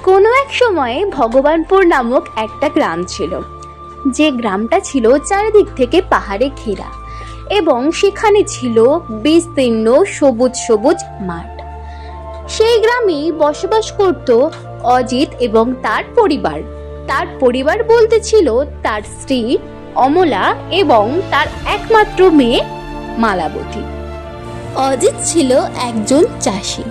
কোনো এক সময়ে ভগবানপুর নামক একটা গ্রাম ছিল, যে গ্রামটা ছিল চারিদিক থেকে পাহাড়ে ঘেরা এবং সেখানে ছিল বিস্তীর্ণ সবুজ সবুজ মাঠ। সেই গ্রামেই বসবাস করত অজিত এবং তার পরিবার। তার পরিবার বলতে ছিল তার স্ত্রী অমলা এবং তার একমাত্র মেয়ে মালাবতী। অজিত ছিল একজন চাষি।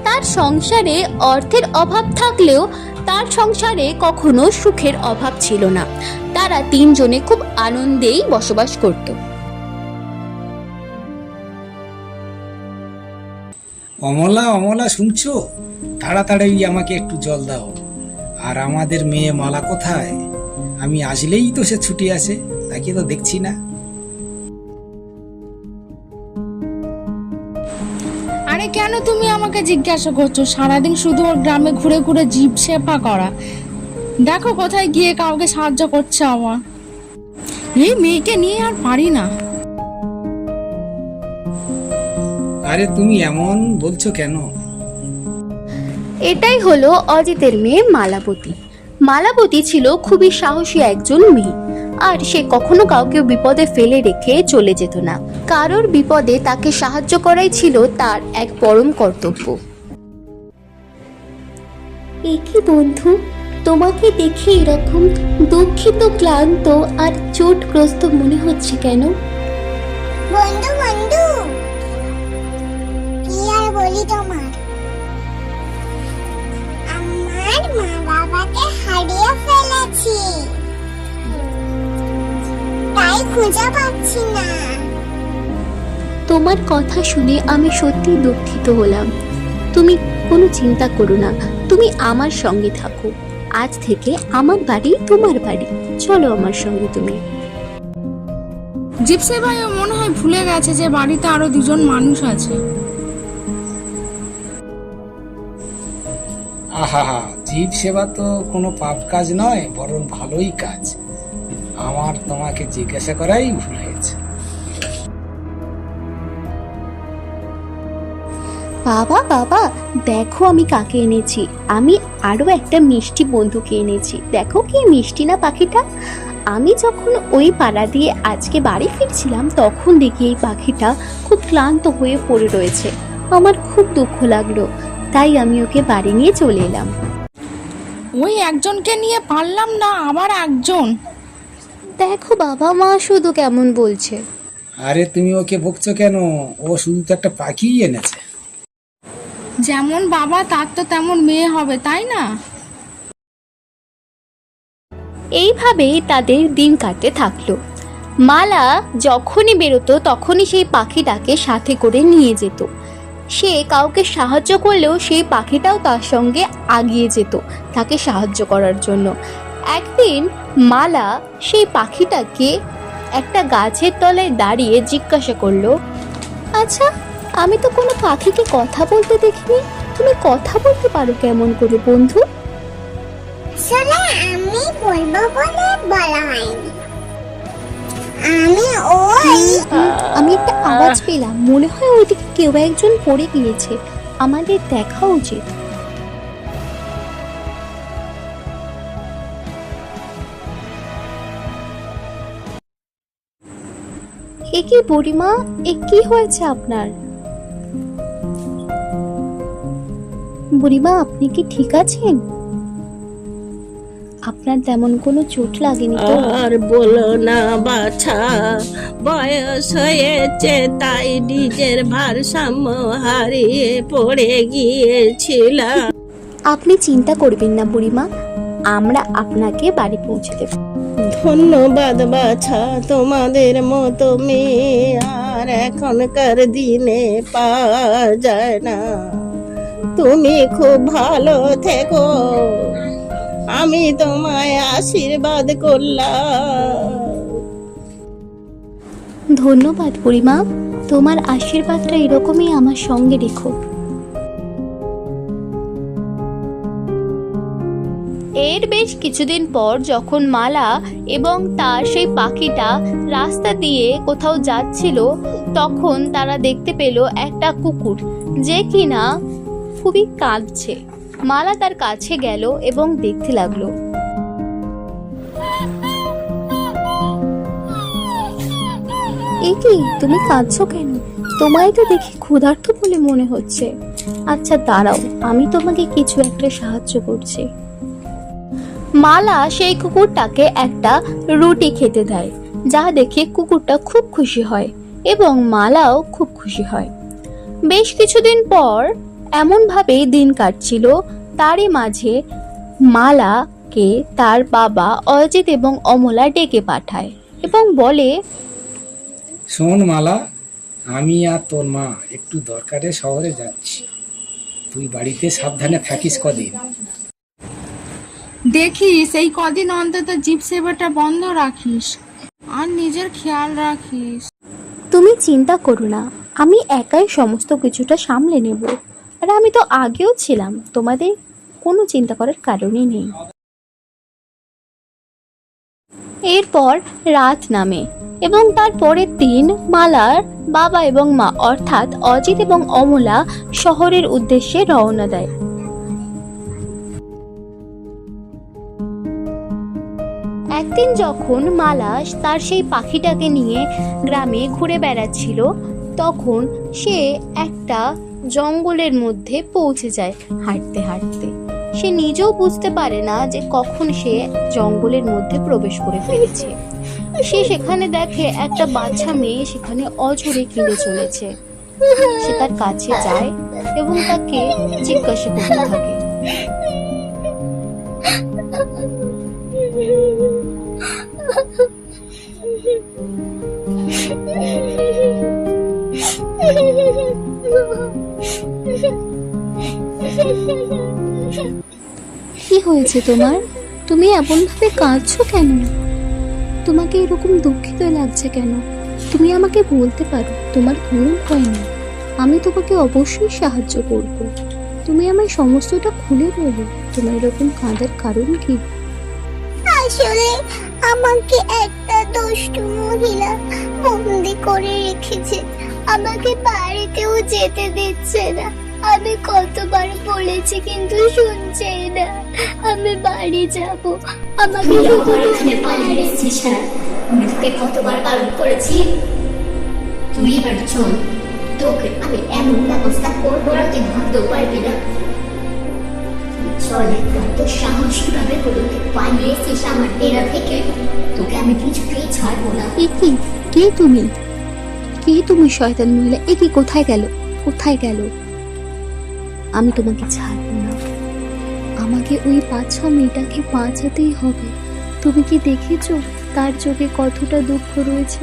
তার সংসারে অর্থের অভাব থাকলেও তার সংসারে কখনো সুখের অভাব ছিল না। তারা তিনজনে খুব আনন্দেই বসবাস করত। অমলা অমলা শুনছো? তাড়াতাড়ি আমাকে একটু জল দাও। আর আমাদের মেয়ে মালা কোথায়? আমি আসলেই তো সে ছুটি আছে, তাকে তো দেখছি না। আরে কেন তুমি আমাকে জিজ্ঞাসা করছো? সারাদিন শুধু ওর গ্রামে ঘুরে ঘুরে জিভ সেপা করা। দেখো কোথায় গিয়ে কাউকে সাহায্য করছে আমার। এই মেয়েকে নিয়ে আর পারি না। আরে তুমি এমন বলছো কেন? এটাই হলো অজিতের মেয়ে মালাবতী। মালাবতী ছিল খুবই সাহসী একজন মেয়ে, আর সে কখনো কাউকে বিপদে ফেলে রেখে চলে যেত না। কারোর বিপদে তাকে সাহায্য করাই ছিল তার এক পরম কর্তব্য। একই বন্ধু, তোমাকে দেখে এরকম দুঃখিত, ক্লান্ত আর চোটগ্রস্ত মনে হচ্ছে কেন? বন্ধু বন্ধু, কি আর বলি তোমার, আমার মা বাবাকে হারিয়ে ফেলেছি, তাই খুঁজে পাচ্ছি না। তোমার কথা শুনে আমি সত্যি দুঃখিত হলাম। তুমি কোনো চিন্তা করো না, তুমি আমার সঙ্গে থাকো। আজ থেকে আমার বাড়ি তোমার বাড়ি। চলো আমার সঙ্গে তুমি। জিপসে ভাই মনে হয় ভুলে গেছে যে বাড়িতে আরো দুজন মানুষ আছে। আহা, জীব সেবা তো কোনো পাপ কাজ নয়, বরং ভালোই কাজ। আমার তোমাকে জিজ্ঞাসা করাই ভুল হয়েছে। বাবা বাবা, দেখো আমি কাকে এনেছি। আমি আরো একটা মিষ্টি বন্ধুকে এনেছি। দেখো কি মিষ্টি না পাখিটা। আমি যখন ওই পাড়া দিয়ে আজকে বাড়ি ফিরছিলাম, তখন দেখি এই পাখিটা খুব ক্লান্ত হয়ে পড়ে রয়েছে। আমার খুব দুঃখ লাগলো, তাই আমি ওকে বাড়ি নিয়ে চলে এলাম। ওই একজনকে নিয়ে পারলাম না, আবার একজন। দেখো বাবা, মা শুধু কেমন বলছে। আরে তুমি ওকে বকছো কেন? ও শুধু তো একটা পাখিই এনেছে। যেমন বাবা তার তো তেমন মেয়ে হবে, তাই না? এইভাবেই তাদের দিন কাটতে থাকলো। মালা যখনই বেরোতো তখনই সেই পাখিটাকে সাথে করে নিয়ে যেত। সে কাউকে সাহায্য করলেও সেই পাখিটাও তার সঙ্গে আগিয়ে যেত তাকে সাহায্য করার জন্য। একদিন মালা সেই পাখিটাকে একটা গাছের তলায় দাঁড়িয়ে জিজ্ঞাসা করলো, আচ্ছা, আমি তো কোনো পাখিকে কথা বলতে দেখিনি, তুমি কথা বলতে পারো কেমন করে বন্ধু? আসলে আমি বলবো বলে বলা হয়নি। আমি একটা আওয়াজ পেলাম, মনে হয় ওইদিকে কেউ একজন পড়ে গিয়েছে, আমাদের দেখা উচিত। এ কি বুড়িমা, এ কি হয়েছে আপনার? বুড়িমা, আপনি কি ঠিক আছেন? আপনার তেমন কোনো চোট লাগেনি তো? আর বলো না বাছা, বয়স হয়েছে তাই নিজের ভারসাম্য হারিয়ে পড়ে গিয়েছিলাম। আপনি চিন্তা করবেন না বুড়িমা, আমরা আপনাকে বাড়ি পৌঁছে দেব। ধন্যবাদ বাছা, তোমাদের মতো মেয়ে আর এখনকার দিনে পাওয়া যায় না। তুমি খুব ভালো থেকো, আমি তোমায় আশীর্বাদ করলাম। ধন্যবাদ বুড়িমা, তোমার আশীর্বাদটা এরকমই আমার সঙ্গে রেখো। এর বেশ কিছুদিন পর যখন মালা এবং তার সেই পাখিটা রাস্তা দিয়ে কোথাও যাচ্ছিল, তখন তারা দেখতে পেল একটা কুকুর, যে কিনা খুবই কাঁদছে। মালা তার কাছে গেল এবং দেখতে লাগলো। এ কি, তুমি কাঁদছো কেন? তোমায় তো দেখি ক্ষুধার্ত বলে মনে হচ্ছে। আচ্ছা দাঁড়াও, আমি তোমাকে কিছু একটা সাহায্য করছি। মালা সেই কুকুরটাকে একটা রুটি খেতে দেয়, যা দেখে কুকুরটা খুব খুশি হয় এবং মালাও খুব খুশি হয়। বেশ কিছুদিন পর এমন ভাবেই দিন কাটছিল। তারই মাঝে মালাকে তার বাবা অজিত এবং অমলা ডেকে পাঠায় এবং বলে, শোন মালা, আমি আর তোর মা একটু দরকারে শহরে যাচ্ছি। তুই বাড়িতে সাবধানে থাকিস কদিন। দেখিস এই কদিন অন্তত জিভ সেবাটা বন্ধ রাখিস আর নিজের খেয়াল রাখিস। তুমি চিন্তা করো না, আমি একাই সমস্ত কিছুটা সামলে নেব। আর আমি তো আগেও ছিলাম, তোমাদের কোনো চিন্তা করার কারণই নেই। এরপর রাত নামে এবং তার পরের দিন মালার বাবা এবং মা অর্থাৎ অজিত এবং অমলা শহরের উদ্দেশ্যে রওনা দেয়। একদিন যখন মালা তার সেই পাখিটাকে নিয়ে গ্রামে ঘুরে বেড়াচ্ছিল, তখন সে একটা জঙ্গলের মধ্যে পৌঁছে যায় হাঁটতে হাঁটতে। সে নিজেও বুঝতে পারে না যে কখন সে জঙ্গলের মধ্যে প্রবেশ করে ফেলেছে। সে সেখানে দেখে একটা বাচ্চা মেয়ে সেখানে অঝরে কেঁদে চলেছে। সে তার কাছে যায় এবং তাকে জিজ্ঞাসা করতে থাকে, কি হয়েছে তোমার? তুমি এমন ভাবে কাঁদছো কেন? তোমাকে এরকম দুঃখিত লাগছে কেন? তুমি আমাকে বলতে পারো, তোমার কোনো ভয় নেই, আমি তোমাকে অবশ্যই সাহায্য করব। তুমি আমায় সমস্তটা খুলে বলো, তোমার এরকম কাঁদার কারণ কি? আসলে আমাকে একটা দুষ্টু মহিলা বন্দি করে রেখেছে, আমাকে বাড়িতেও যেতে দিচ্ছে না। আমি কতবার বলেছি কিন্তু শুনছে না। আমি বাড়ি যাব, আমাকে এখানে পালিয়ে এসেছিস না? আমি তোকে কতবার বারণ করেছি? তুই এবার চল, তোকে আমি এমন ব্যবস্থা করবো না তুই ভাবতেও পারবি না। চল, কত সাহস কিভাবে হলো তুই পালিয়ে এসেছিস আমার ডেরা থেকে? তোকে আমি কিছুতেই ছাড়বো না। এ কি, কে তুমি? কে তুমি শয়তান মহিলা? এ কি, কোথায় গেল? কোথায় গেল? আমি তোমাকে ছাড়বো না। আমাকে ওই বাচ্চা মেয়েটাকে বাঁচাতেই হবে। তুমি কি দেখেছো তার চোখে কতটা দুঃখ রয়েছে?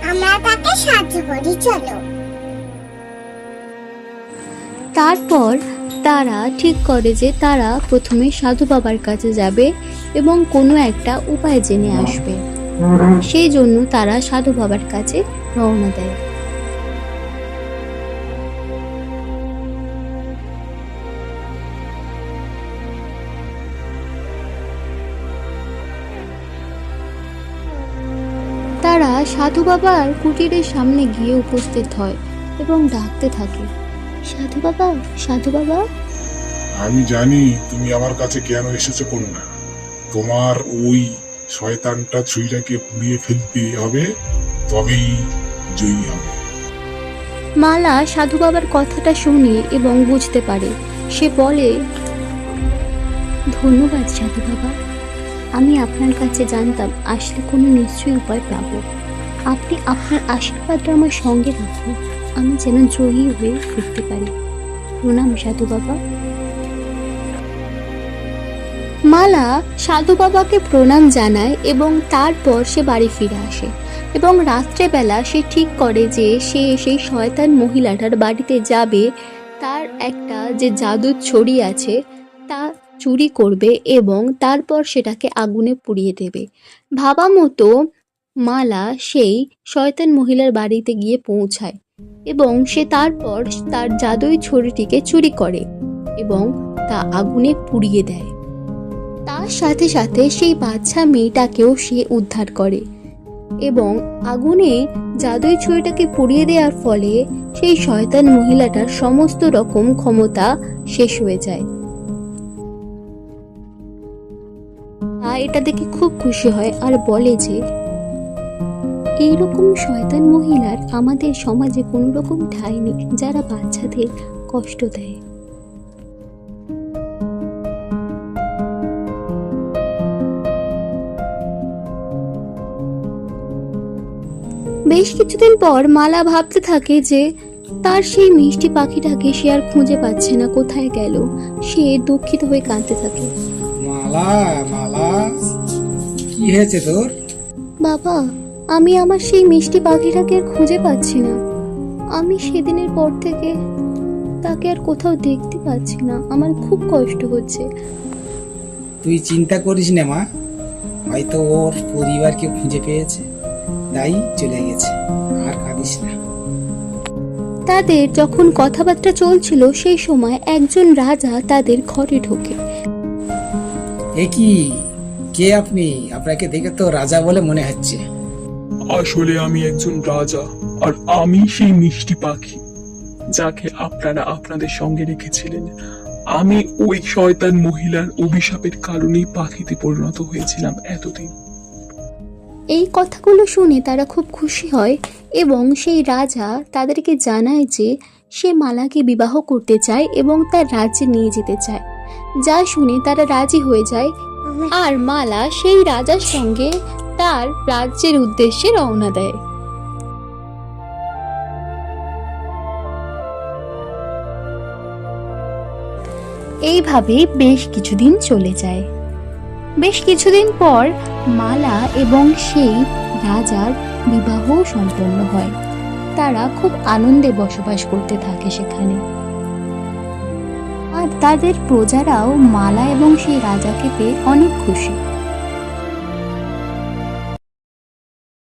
আমরা তাকে সাহায্য করি, চলো। তারপর তারা ঠিক করে যে তারা প্রথমে সাধু বাবার কাছে যাবে এবং কোনো একটা উপায় জেনে আসবে। সেই জন্য তারা সাধু বাবার কাছে রওনা দেয়। তারা সাধু বাবার কুটিরের সামনে গিয়ে উপস্থিত হয় এবং ডাকতে থাকে, সাধু বাবা, সাধু বাবা। আমি জানি তুমি আমার কাছে কেন এসেছো কন্যা। তোমার ওই শয়তানটা ছুরিটাকে পুড়িয়ে ফেলতে হবে, তবেই জয়ী হবে। মালা সাধু বাবার কথাটা শুনে এবং বুঝতে পারে। সে বলে, ধন্যবাদ সাধু বাবা, আমি আপনার কাছে জানতাম আসলে কোনো নিশ্চয়ই উপায় পাবো। আপনি আপনার আশীর্বাদটা আমার সঙ্গে রাখুন, আমি যেন জয়ী হয়ে ফিরতে পারি। প্রণাম সাধু বাবা। মালা সাধু বাবাকে প্রণাম জানায় এবং তারপর সে বাড়ি ফিরে আসে এবং রাত্রেবেলা সে ঠিক করে যে সে সেই শয়তান মহিলাটার বাড়িতে যাবে, তার একটা যে জাদুর ছড়ি আছে তা চুরি করবে এবং তারপর সেটাকে আগুনে পুড়িয়ে দেবে। ভাবা মতো মালা সেই শয়তান মহিলার বাড়িতে গিয়ে পৌঁছায় এবং সে তারপর তার জাদুই ছড়িটিকে চুরি করে এবং তা আগুনে পুড়িয়ে দেয়। তার সাথে সাথে সেই বাচ্চা মেয়েটাকেও সে উদ্ধার করে এবং আগুনে জাদুই ছুরিটাকে পুড়িয়ে দেওয়ার ফলে সেই শয়তান মহিলাটার সমস্ত রকম ক্ষমতা শেষ হয়ে যায়। এটা দেখে খুব খুশি হয় আর বলে যে এইরকম শয়তান মহিলার আমাদের সমাজে কোনো রকম ঠাঁই নেই, যারা বাচ্চাদের কষ্ট দেয়। বেশ কিছুদিন পর মালা ভাবতে থাকে যে তার সেই মিষ্টি পাখিটাকে সে আর খুঁজে পাচ্ছে না, কোথায় গেল। সে দুঃখিত হয়ে কাঁদতে থাকে। মালা, মালা, কি হয়েছে তোর? বাবা, আমি আমার সেই মিষ্টি পাখিটাকে আর খুঁজে পাচ্ছি না। আমি সেদিনের পর থেকে তাকে আর কোথাও দেখতে পাচ্ছি না, আমার খুব কষ্ট হচ্ছে। তুই চিন্তা করিস না মা, হয়তো ওর পরিবারকে খুঁজে পেয়েছে, তাই চলে গেছে, আর কাঁদিস না। তাদের যখন কথাবার্তা চলছিল সেই সময় একজন রাজা তাদের ঘরে ঢোকে। এ কি, কে আপনি? আপনাকে দেখে তো রাজা বলে মনে হচ্ছে। আসলে আমি একজন রাজা, আর আমি সেই মিষ্টি পাখি যাকে আপনারা আপনাদের সঙ্গে রেখেছিলেন। আমি ওই শয়তান মহিলার অভিশাপের কারণেই পাখিতে পরিণত হয়েছিলাম এতদিন। এই কথাগুলো শুনে তারা খুব খুশি হয় এবং সেই রাজা তাদেরকে জানায় যে সে মালাকে বিবাহ করতে চায় এবং তার রাজ্যে নিয়ে যেতে চায়। যা শুনে তারা রাজি হয়ে যায় আর মালা সেই রাজার সঙ্গে তার রাজ্যের উদ্দেশ্যে রওনা দেয়। এইভাবে বেশ কিছুদিন চলে যায়। বেশ কিছুদিন পর মালা এবং সেই রাজার বিবাহ সম্পন্ন হয়। তারা খুব আনন্দে বসবাস করতে থাকে সেখানে। আর তাদের প্রজারাও মালা এবং সেই রাজাকে পেয়ে অনেক খুশি।